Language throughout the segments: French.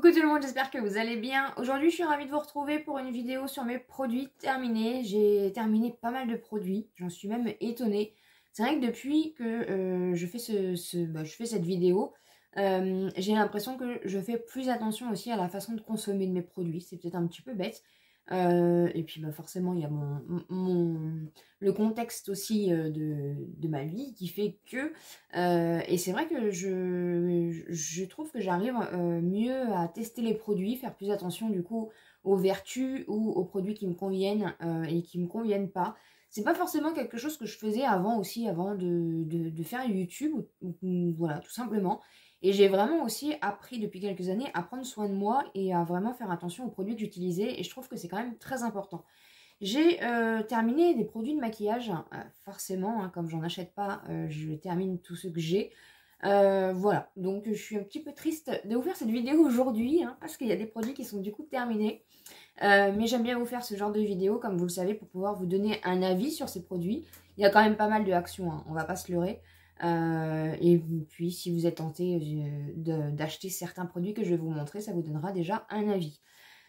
Coucou tout le monde, j'espère que vous allez bien. Aujourd'hui, je suis ravie de vous retrouver pour une vidéo sur mes produits terminés. J'ai terminé pas mal de produits, j'en suis même étonnée. C'est vrai que depuis que je fais je fais cette vidéo, j'ai l'impression que je fais plus attention aussi à la façon de consommer de mes produits. C'est peut-être un petit peu bête. Et puis forcément, il y a le contexte aussi de ma vie qui fait que... et c'est vrai que je trouve que j'arrive mieux à tester les produits, faire plus attention du coup aux vertus ou aux produits qui me conviennent et qui me conviennent pas. C'est pas forcément quelque chose que je faisais avant aussi, avant de faire YouTube, voilà, tout simplement. Et j'ai vraiment aussi appris depuis quelques années à prendre soin de moi et à vraiment faire attention aux produits que j'utilisais. Et je trouve que c'est quand même très important. J'ai terminé des produits de maquillage, forcément, hein, comme j'en achète pas, je termine tout ce que j'ai. Voilà, donc je suis un petit peu triste de vous faire cette vidéo aujourd'hui, hein, parce qu'il y a des produits qui sont du coup terminés. Mais j'aime bien vous faire ce genre de vidéo, comme vous le savez, pour pouvoir vous donner un avis sur ces produits. Il y a quand même pas mal de actions, hein, on va pas se leurrer. Et puis, si vous êtes tenté d'acheter certains produits que je vais vous montrer, ça vous donnera déjà un avis.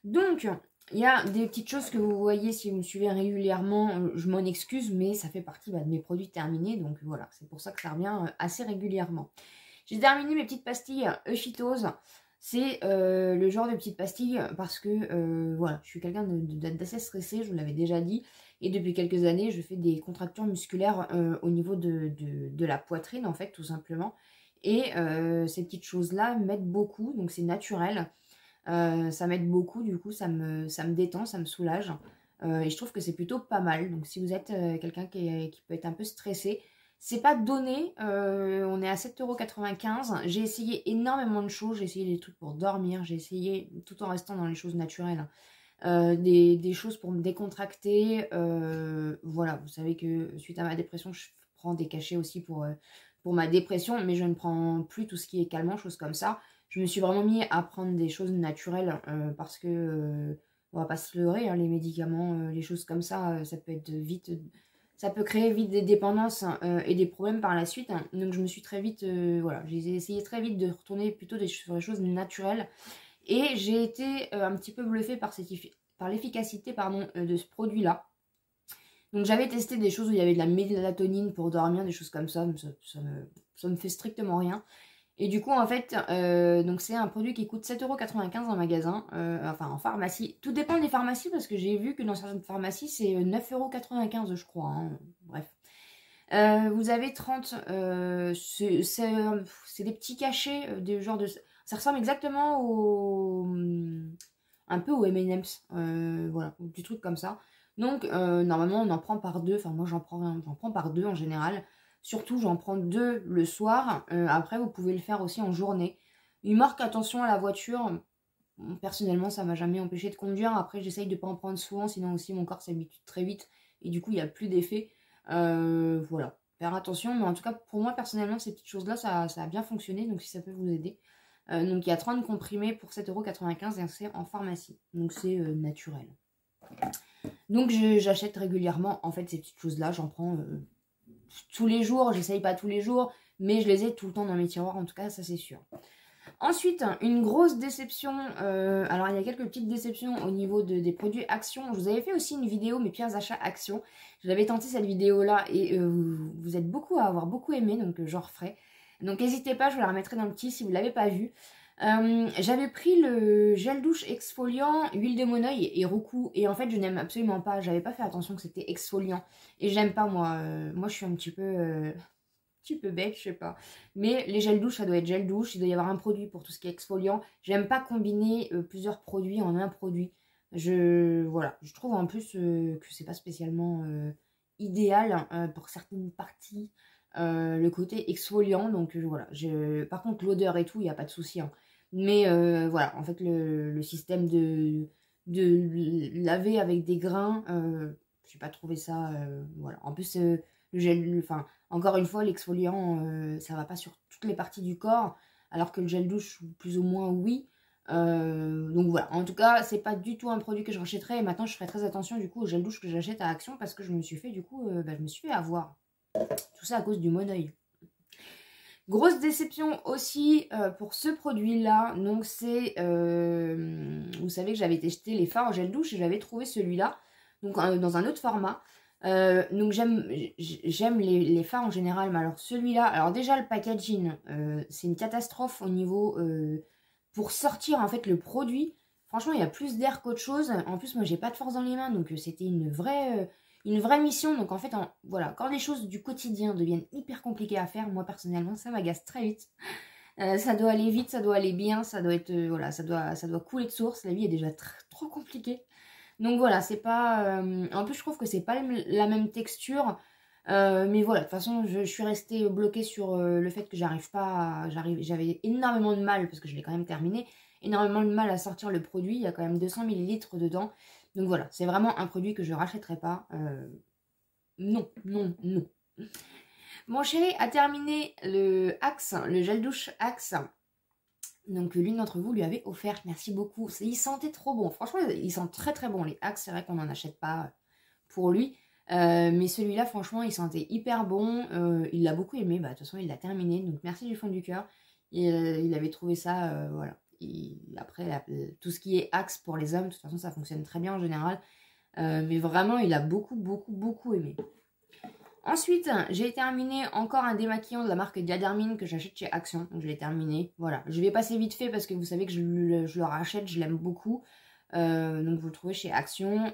Donc, il y a des petites choses que vous voyez si vous me suivez régulièrement, je m'en excuse, mais ça fait partie de mes produits terminés, donc voilà, c'est pour ça que ça revient assez régulièrement. J'ai terminé mes petites pastilles Euphytose. C'est le genre de petites pastilles parce que voilà, je suis quelqu'un d'assez stressé, je vous l'avais déjà dit. Et depuis quelques années, je fais des contractures musculaires au niveau de la poitrine, en fait, tout simplement. Et ces petites choses-là m'aident beaucoup, donc c'est naturel. Ça m'aide beaucoup, du coup, ça me détend, ça me soulage. Et je trouve que c'est plutôt pas mal. Donc si vous êtes quelqu'un qui peut être un peu stressé, c'est pas donné, on est à 7,95 €. J'ai essayé énormément de choses, j'ai essayé des trucs pour dormir, j'ai essayé, tout en restant dans les choses naturelles, des choses pour me décontracter. Voilà, vous savez que suite à ma dépression, je prends des cachets aussi pour ma dépression, mais je ne prends plus tout ce qui est calmant, choses comme ça. Je me suis vraiment mis à prendre des choses naturelles parce que, on va pas se leurrer, hein, les médicaments, les choses comme ça, ça peut être vite... Ça peut créer vite des dépendances et des problèmes par la suite, hein. Donc je me suis très vite, voilà, j'ai essayé très vite de retourner plutôt sur des choses naturelles. Et j'ai été un petit peu bluffée par l'efficacité de ce produit-là. Donc j'avais testé des choses où il y avait de la mélatonine pour dormir, des choses comme ça, mais ça me fait strictement rien. Et du coup, en fait, donc c'est un produit qui coûte 7,95 € en magasin, enfin en pharmacie. Tout dépend des pharmacies parce que j'ai vu que dans certaines pharmacies, c'est 9,95 € je crois, hein. Bref. Vous avez 30, c'est des petits cachets, des genres de... Ça ressemble exactement un peu au M&M's, voilà, du truc comme ça. Donc, normalement, on en prend par deux. Enfin, moi, j'en prends par deux en général. Surtout, j'en prends deux le soir. Après, vous pouvez le faire aussi en journée. Une marque attention à la voiture. Personnellement, ça m'a jamais empêché de conduire. Après, j'essaye de ne pas en prendre souvent, sinon aussi mon corps s'habitue très vite. Et du coup, il n'y a plus d'effet. Voilà, faire attention. Mais en tout cas, pour moi, personnellement, ces petites choses-là, ça a bien fonctionné. Donc, si ça peut vous aider. Donc, il y a 30 comprimés pour 7,95 € et c'est en pharmacie. Donc, c'est naturel. Donc, j'achète régulièrement, en fait, ces petites choses-là. J'en prends tous les jours. J'essaye pas tous les jours, mais je les ai tout le temps dans mes tiroirs. En tout cas, ça, c'est sûr. Ensuite, une grosse déception. Alors, il y a quelques petites déceptions au niveau des produits Action. Je vous avais fait aussi une vidéo, mes pires achats Action. J'avais tenté cette vidéo-là et vous êtes beaucoup à avoir beaucoup aimé, donc j'en referai. Donc, n'hésitez pas, je vous la remettrai dans le petit si vous ne l'avez pas vu. J'avais pris le gel douche exfoliant, huile de monoeil et Roku. Et en fait, je n'aime absolument pas. J'avais pas fait attention que c'était exfoliant. Et j'aime pas, moi. Moi, je suis un petit peu bête, je sais pas. Mais les gels douche, ça doit être gel douche. Il doit y avoir un produit pour tout ce qui est exfoliant. J'aime pas combiner plusieurs produits en un produit. Voilà, je trouve en plus que c'est pas spécialement idéal pour certaines parties. Le côté exfoliant, donc voilà. Par contre, l'odeur et tout, il n'y a pas de souci, hein. Mais voilà, en fait, le système de laver avec des grains, j'ai pas trouvé ça. Voilà. En plus, le gel, enfin, encore une fois, l'exfoliant, ça va pas sur toutes les parties du corps, alors que le gel douche, plus ou moins, oui. Donc voilà, en tout cas, c'est pas du tout un produit que je rachèterai. Et maintenant, je ferai très attention du coup au gel douche que j'achète à Action parce que je me suis fait du coup, je me suis fait avoir. Tout ça à cause du monoeil. Grosse déception aussi pour ce produit-là. Donc c'est, vous savez que j'avais testé les fards en gel douche et j'avais trouvé celui-là, donc dans un autre format. Donc j'aime les fards en général, mais alors celui-là, alors déjà le packaging, c'est une catastrophe au niveau, pour sortir en fait le produit. Franchement, il y a plus d'air qu'autre chose. En plus, moi, j'ai pas de force dans les mains, donc c'était une vraie mission. Donc en fait, voilà, quand les choses du quotidien deviennent hyper compliquées à faire, moi personnellement, ça m'agace très vite. Ça doit aller vite, ça doit aller bien, ça doit être, voilà, ça doit couler de source. La vie est déjà trop compliquée. Donc voilà, c'est pas... en plus, je trouve que c'est pas la même texture. Mais voilà, de toute façon, je suis restée bloquée sur le fait que j'avais énormément de mal, parce que je l'ai quand même terminé, énormément de mal à sortir le produit. Il y a quand même 200 ml dedans. Donc voilà, c'est vraiment un produit que je rachèterai pas. Non, non, non. Mon chéri a terminé le Axe, le gel douche Axe. Donc l'une d'entre vous lui avait offert, merci beaucoup. Il sentait trop bon, franchement il sent très très bon les Axe, c'est vrai qu'on n'en achète pas pour lui. Mais celui-là franchement il sentait hyper bon, il l'a beaucoup aimé, bah de toute façon il l'a terminé, donc merci du fond du cœur. Il avait trouvé ça, voilà. Après tout ce qui est Axe pour les hommes, de toute façon ça fonctionne très bien en général. Mais vraiment il a beaucoup aimé. Ensuite, j'ai terminé encore un démaquillant de la marque Diadermine que j'achète chez Action. Donc je l'ai terminé. Voilà. Je vais passer vite fait parce que vous savez que je le rachète, je l'aime beaucoup. Donc vous le trouvez chez Action.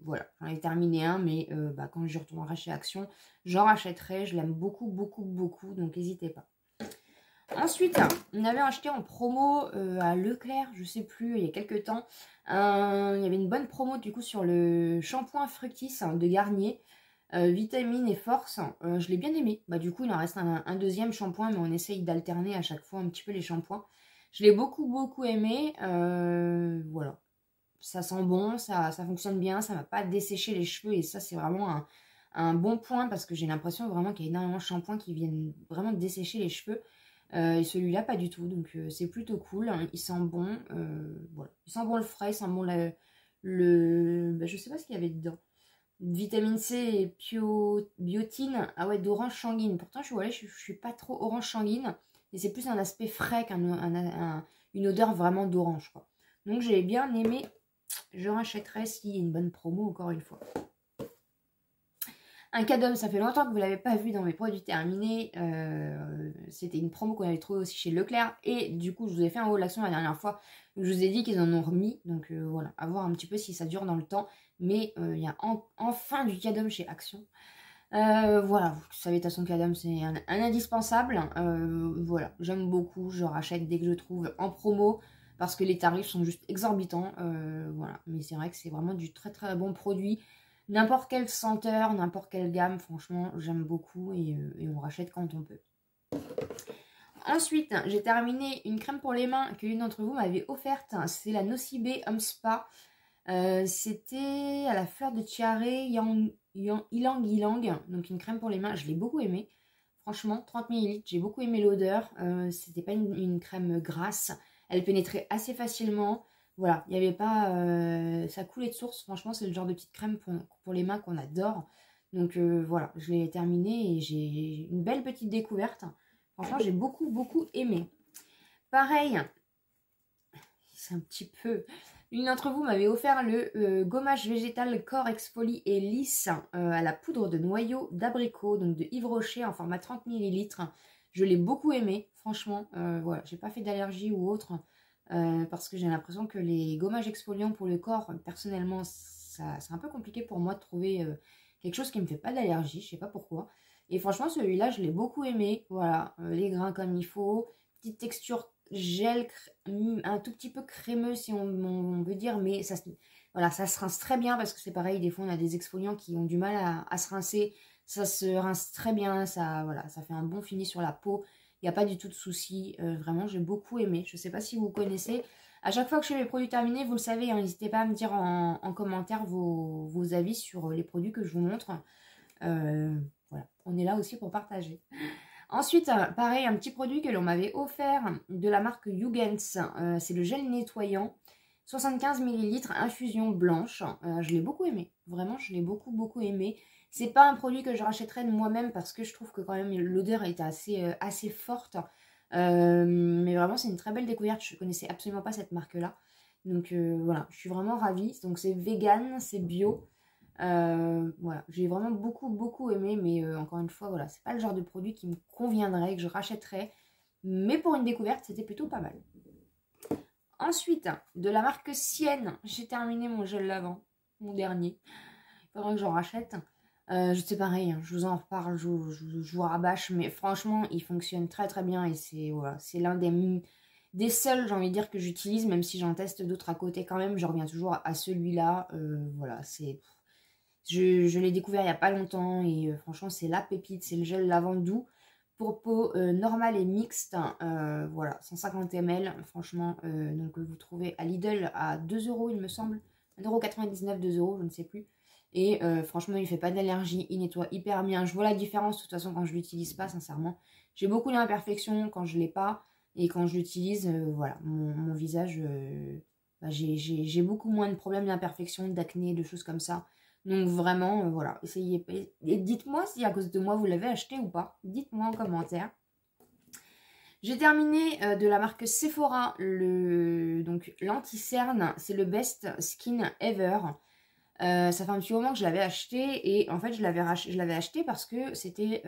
Voilà. J'en ai terminé un, mais quand je retournerai chez Action, j'en rachèterai. Je l'aime beaucoup. Donc n'hésitez pas. Ensuite, on avait acheté en promo à Leclerc, je sais plus, il y a quelques temps. Il y avait une bonne promo du coup sur le shampoing Fructis de Garnier. Vitamine et force, je l'ai bien aimé. Bah, du coup, il en reste un deuxième shampoing, mais on essaye d'alterner à chaque fois un petit peu les shampoings. Je l'ai beaucoup aimé. Voilà. Ça sent bon, ça fonctionne bien, ça ne va pas dessécher les cheveux. Et ça, c'est vraiment un bon point parce que j'ai l'impression vraiment qu'il y a énormément de shampoings qui viennent vraiment dessécher les cheveux. Et celui-là, pas du tout. Donc, c'est plutôt cool. Hein. Il sent bon. Voilà. Il sent bon le frais, il sent bon je sais pas ce qu'il y avait dedans. Vitamine C et biotine, ah ouais, d'orange sanguine. Pourtant, je suis pas trop orange sanguine. Et c'est plus un aspect frais une odeur vraiment d'orange, quoi. Donc, j'ai bien aimé. Je rachèterai s'il y a une bonne promo, encore une fois. Un Cadom, ça fait longtemps que vous ne l'avez pas vu dans mes produits terminés. C'était une promo qu'on avait trouvée aussi chez Leclerc. Et du coup, je vous ai fait un haul action la dernière fois. Je vous ai dit qu'ils en ont remis. Donc voilà, à voir un petit peu si ça dure dans le temps. Mais il y a enfin du Cadom chez Action. Voilà, vous savez, de toute façon, Cadom, c'est un indispensable. Voilà, j'aime beaucoup. Je rachète dès que je trouve en promo. Parce que les tarifs sont juste exorbitants. Voilà, mais c'est vrai que c'est vraiment du très bon produit. N'importe quelle senteur, n'importe quelle gamme, franchement, j'aime beaucoup et on rachète quand on peut. Ensuite, j'ai terminé une crème pour les mains que l'une d'entre vous m'avait offerte. C'est la Nocibé Homme Spa. C'était à la fleur de tiare Ylang Ylang. Donc une crème pour les mains, je l'ai beaucoup aimée. Franchement, 30 ml, j'ai beaucoup aimé l'odeur. C'était pas une crème grasse. Elle pénétrait assez facilement. Voilà, il n'y avait pas... ça coulait de source. Franchement, c'est le genre de petite crème pour les mains qu'on adore. Donc voilà, je l'ai terminée et j'ai une belle petite découverte. Franchement, j'ai beaucoup aimé. Pareil, c'est un petit peu... L'une d'entre vous m'avait offert le gommage végétal corps exfolie et lisse à la poudre de noyau d'abricot, donc de Yves Rocher en format 30 ml. Je l'ai beaucoup aimé, franchement. Voilà, j'ai pas fait d'allergie ou autre. Parce que j'ai l'impression que les gommages exfoliants pour le corps, personnellement, c'est un peu compliqué pour moi de trouver quelque chose qui ne me fait pas d'allergie, je sais pas pourquoi. Et franchement, celui-là, je l'ai beaucoup aimé. Voilà, les grains comme il faut, petite texture gel, un tout petit peu crémeux si on veut dire, mais voilà, ça se rince très bien parce que c'est pareil, des fois on a des exfoliants qui ont du mal à se rincer. Ça se rince très bien, voilà, ça fait un bon fini sur la peau. Il n'y a pas du tout de souci. Vraiment, j'ai beaucoup aimé. Je ne sais pas si vous connaissez. À chaque fois que je fais mes produits terminés, vous le savez, hein, n'hésitez pas à me dire en commentaire vos avis sur les produits que je vous montre. Voilà, on est là aussi pour partager. Ensuite, pareil, un petit produit que l'on m'avait offert de la marque Yugens. C'est le gel nettoyant. 75 ml, infusion blanche. Je l'ai beaucoup aimé. Vraiment, je l'ai beaucoup aimé. C'est pas un produit que je rachèterais de moi-même parce que je trouve que quand même l'odeur est assez forte. Mais vraiment, c'est une très belle découverte. Je connaissais absolument pas cette marque-là. Donc voilà, je suis vraiment ravie. Donc c'est vegan, c'est bio. Voilà, j'ai vraiment beaucoup aimé. Mais encore une fois, voilà, c'est pas le genre de produit qui me conviendrait, que je rachèterais. Mais pour une découverte, c'était plutôt pas mal. Ensuite, de la marque Sienne, j'ai terminé mon gel lavant, mon dernier. Il faudra que j'en rachète. Je sais pareil, je vous en reparle, je vous rabâche, mais franchement, il fonctionne très bien et c'est voilà, c'est l'un des seuls, j'ai envie de dire, que j'utilise, même si j'en teste d'autres à côté quand même, je reviens toujours à celui-là. Voilà, je l'ai découvert il n'y a pas longtemps et franchement, c'est la pépite, c'est le gel lavant doux pour peau normale et mixte. Voilà, 150 ml, franchement, donc vous trouvez à Lidl à 2 €, il me semble, 1,99 €, 2 €, je ne sais plus. Et franchement, il fait pas d'allergie, il nettoie hyper bien. Je vois la différence de toute façon quand je l'utilise pas, sincèrement. J'ai beaucoup d'imperfections quand je l'ai pas. Et quand je l'utilise, voilà, mon visage, bah, j'ai beaucoup moins de problèmes d'imperfections, d'acné, de choses comme ça. Donc vraiment, voilà, essayez. Et dites-moi si à cause de moi vous l'avez acheté ou pas. Dites-moi en commentaire. J'ai terminé de la marque Sephora, donc l'anti-cerne, c'est le Best Skin Ever. Ça fait un petit moment que je l'avais acheté et en fait je l'avais acheté parce que c'était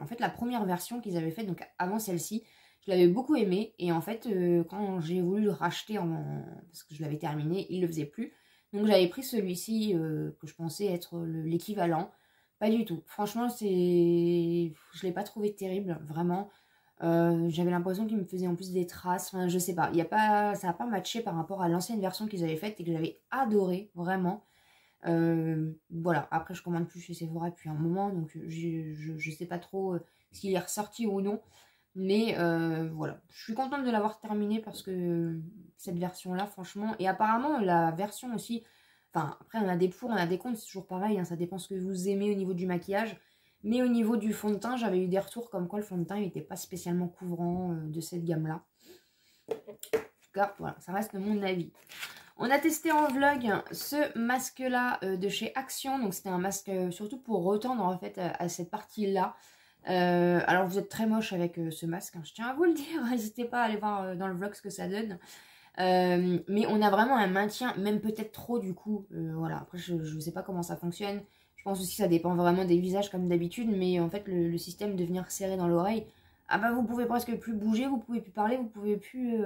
en fait la première version qu'ils avaient faite, donc avant celle-ci. Je l'avais beaucoup aimé et en fait quand j'ai voulu le racheter parce que je l'avais terminé, il ne le faisait plus. Donc j'avais pris celui-ci que je pensais être l'équivalent. Pas du tout. Franchement, je l'ai pas trouvé terrible, vraiment. J'avais l'impression qu'il me faisait en plus des traces. Enfin, je sais pas. Ça n'a pas matché par rapport à l'ancienne version qu'ils avaient faite et que j'avais adoré, vraiment. Voilà, après je commande plus chez Sephora depuis un moment, donc je sais pas trop s'il est ressorti ou non. Mais voilà, je suis contente de l'avoir terminé parce que cette version-là, franchement, et apparemment la version aussi, enfin après on a des pour, on a des contre, c'est toujours pareil, hein, ça dépend ce que vous aimez au niveau du maquillage. Mais au niveau du fond de teint, j'avais eu des retours comme quoi le fond de teint n'était pas spécialement couvrant de cette gamme-là. En tout cas, voilà, ça reste mon avis. On a testé en vlog ce masque-là de chez Action. Donc c'était un masque surtout pour retendre en fait à cette partie-là. Alors vous êtes très moche avec ce masque, hein, je tiens à vous le dire. N'hésitez pas à aller voir dans le vlog ce que ça donne. Mais on a vraiment un maintien, même peut-être trop du coup. Voilà, après je ne sais pas comment ça fonctionne. Je pense aussi que ça dépend vraiment des visages comme d'habitude. Mais en fait le système de venir serrer dans l'oreille, ah bah vous pouvez presque plus bouger, vous pouvez plus parler, vous pouvez plus...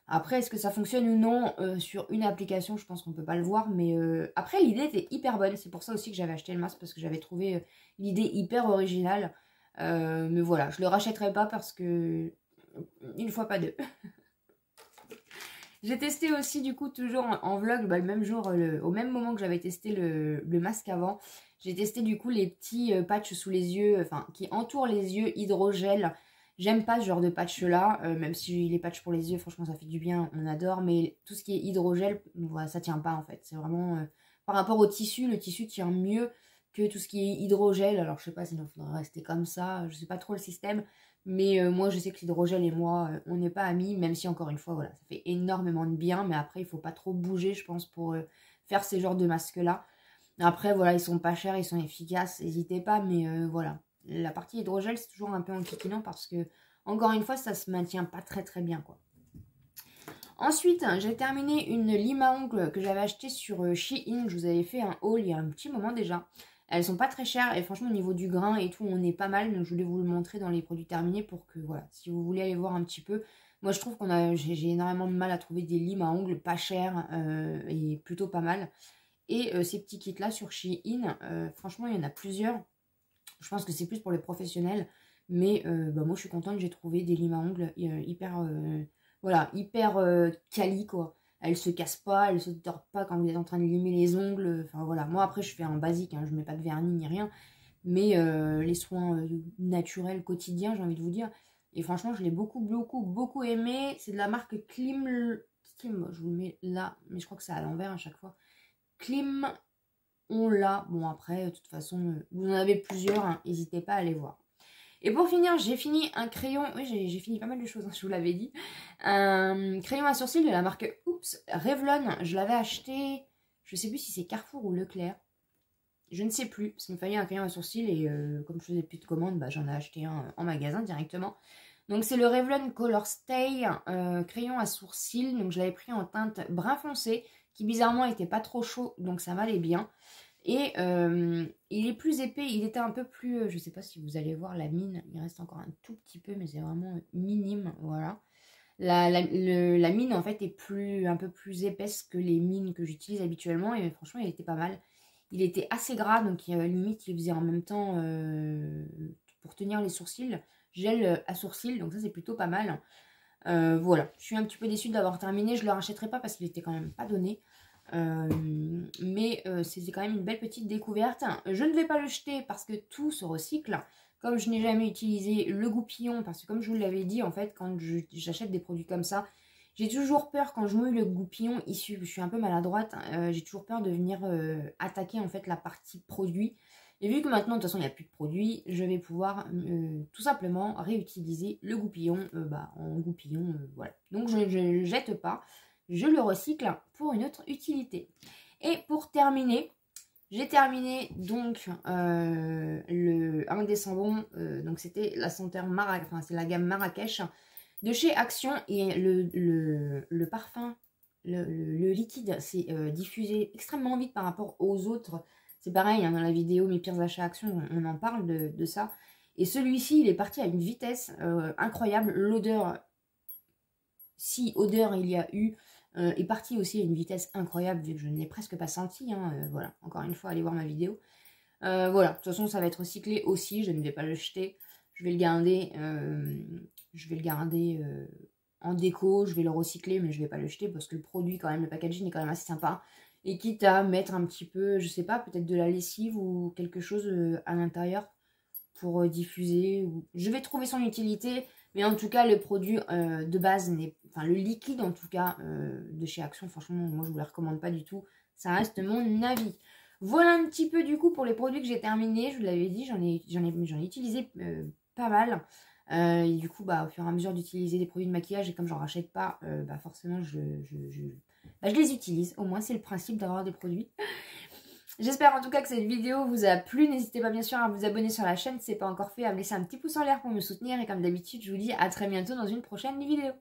Après, est-ce que ça fonctionne ou non sur une application? Je pense qu'on peut pas le voir. Mais après, l'idée était hyper bonne. C'est pour ça aussi que j'avais acheté le masque parce que j'avais trouvé l'idée hyper originale. Mais voilà, je le rachèterai pas parce que une fois pas deux. J'ai testé aussi du coup toujours en vlog, bah, le même jour, au même moment que j'avais testé le masque avant. J'ai testé du coup les petits patchs sous les yeux, enfin qui entourent les yeux hydrogel. J'aime pas ce genre de patch là, même si les patchs pour les yeux, franchement ça fait du bien, on adore. Mais tout ce qui est hydrogel, voilà, ça tient pas en fait. C'est vraiment par rapport au tissu, le tissu tient mieux que tout ce qui est hydrogel. Alors je sais pas sinon il faudrait rester comme ça, je sais pas trop le système. Mais moi, je sais que l'hydrogel et moi, on n'est pas amis, même si encore une fois, voilà, ça fait énormément de bien. Mais après, il faut pas trop bouger, je pense, pour faire ces genres de masques-là. Après, voilà, ils sont pas chers, ils sont efficaces, n'hésitez pas. Mais voilà, la partie hydrogel, c'est toujours un peu enquiquinant parce que, encore une fois, ça se maintient pas très bien, quoi. Ensuite, j'ai terminé une lime à ongles que j'avais acheté sur Shein. Je vous avais fait un haul il y a un petit moment déjà. Elles sont pas très chères et franchement au niveau du grain et tout on est pas mal, donc je voulais vous le montrer dans les produits terminés pour que voilà, si vous voulez aller voir un petit peu. Moi je trouve j'ai énormément de mal à trouver des limes à ongles pas chères et plutôt pas mal. Et ces petits kits là sur Shein, franchement il y en a plusieurs. Je pense que c'est plus pour les professionnels, mais bah, moi je suis contente, j'ai trouvé des limes à ongles hyper voilà, hyper quali quoi. Elle se casse pas, elle se tord pas quand vous êtes en train de limer les ongles. Enfin voilà, moi après je fais un basique, hein, je mets pas de vernis ni rien. Mais les soins naturels quotidiens, j'ai envie de vous dire. Et franchement, je l'ai beaucoup aimé. C'est de la marque Klim. Klim, je vous le mets là, mais je crois que c'est à l'envers à chaque fois. Klim, on l'a. Bon après, de toute façon, vous en avez plusieurs, hein, n'hésitez pas à aller voir. Et pour finir, j'ai fini un crayon, oui j'ai fini pas mal de choses, hein, je vous l'avais dit. Un crayon à sourcils de la marque Oops Revlon, je l'avais acheté, je sais plus si c'est Carrefour ou Leclerc. Je ne sais plus, parce qu'il me fallait un crayon à sourcils et comme je faisais plus de commandes, bah, j'en ai acheté un en magasin directement. Donc c'est le Revlon Color Stay crayon à sourcils. Donc je l'avais pris en teinte brun foncé, qui bizarrement était pas trop chaud, donc ça m'allait bien. Et il est plus épais, il était un peu plus, je sais pas si vous allez voir la mine, il reste encore un tout petit peu, mais c'est vraiment minime, voilà. La mine en fait est un peu plus épaisse que les mines que j'utilise habituellement et franchement il était pas mal. Il était assez gras donc limite il faisait en même temps pour tenir les sourcils, gel à sourcils donc ça c'est plutôt pas mal. Voilà, je suis un petit peu déçue d'avoir terminé, je le rachèterai pas parce qu'il était quand même pas donné. Mais c'était quand même une belle petite découverte. Je ne vais pas le jeter parce que tout se recycle. Comme je n'ai jamais utilisé le goupillon, parce que comme je vous l'avais dit, en fait, quand j'achète des produits comme ça, j'ai toujours peur quand je mouille le goupillon issu, je suis un peu maladroite, j'ai toujours peur de venir attaquer en fait la partie produit. Et vu que maintenant, de toute façon, il n'y a plus de produits, je vais pouvoir tout simplement réutiliser le goupillon en goupillon, voilà. Donc je ne le jette pas, je le recycle pour une autre utilité. Et pour terminer, j'ai terminé donc un des savons, donc c'était la senteur Marrakech, enfin c'est la gamme Marrakech de chez Action et le parfum, le liquide s'est diffusé extrêmement vite par rapport aux autres. C'est pareil, hein, dans la vidéo Mes pires achats Action, on en parle de ça. Et celui-ci, il est parti à une vitesse incroyable. L'odeur, si odeur il y a eu, est parti aussi à une vitesse incroyable vu que je ne l'ai presque pas senti. Hein, voilà, encore une fois, allez voir ma vidéo. Voilà, de toute façon, ça va être recyclé aussi. Je ne vais pas le jeter. Je vais le garder. En déco. Je vais le recycler, mais je ne vais pas le jeter parce que le produit, quand même, le packaging est quand même assez sympa. Et quitte à mettre un petit peu, je sais pas, peut-être de la lessive ou quelque chose à l'intérieur pour diffuser. Je vais trouver son utilité. Mais en tout cas, le produit de base, enfin le liquide en tout cas de chez Action, franchement, moi je vous le recommande pas du tout. Ça reste mon avis. Voilà un petit peu du coup pour les produits que j'ai terminés. Je vous l'avais dit, j'en ai utilisé pas mal. Et du coup, au fur et à mesure d'utiliser des produits de maquillage, et comme j'en rachète pas, forcément je les utilise. Au moins, c'est le principe d'avoir des produits. J'espère en tout cas que cette vidéo vous a plu. N'hésitez pas bien sûr à vous abonner sur la chaîne si ce n'est pas encore fait, à me laisser un petit pouce en l'air pour me soutenir. Et comme d'habitude, je vous dis à très bientôt dans une prochaine vidéo.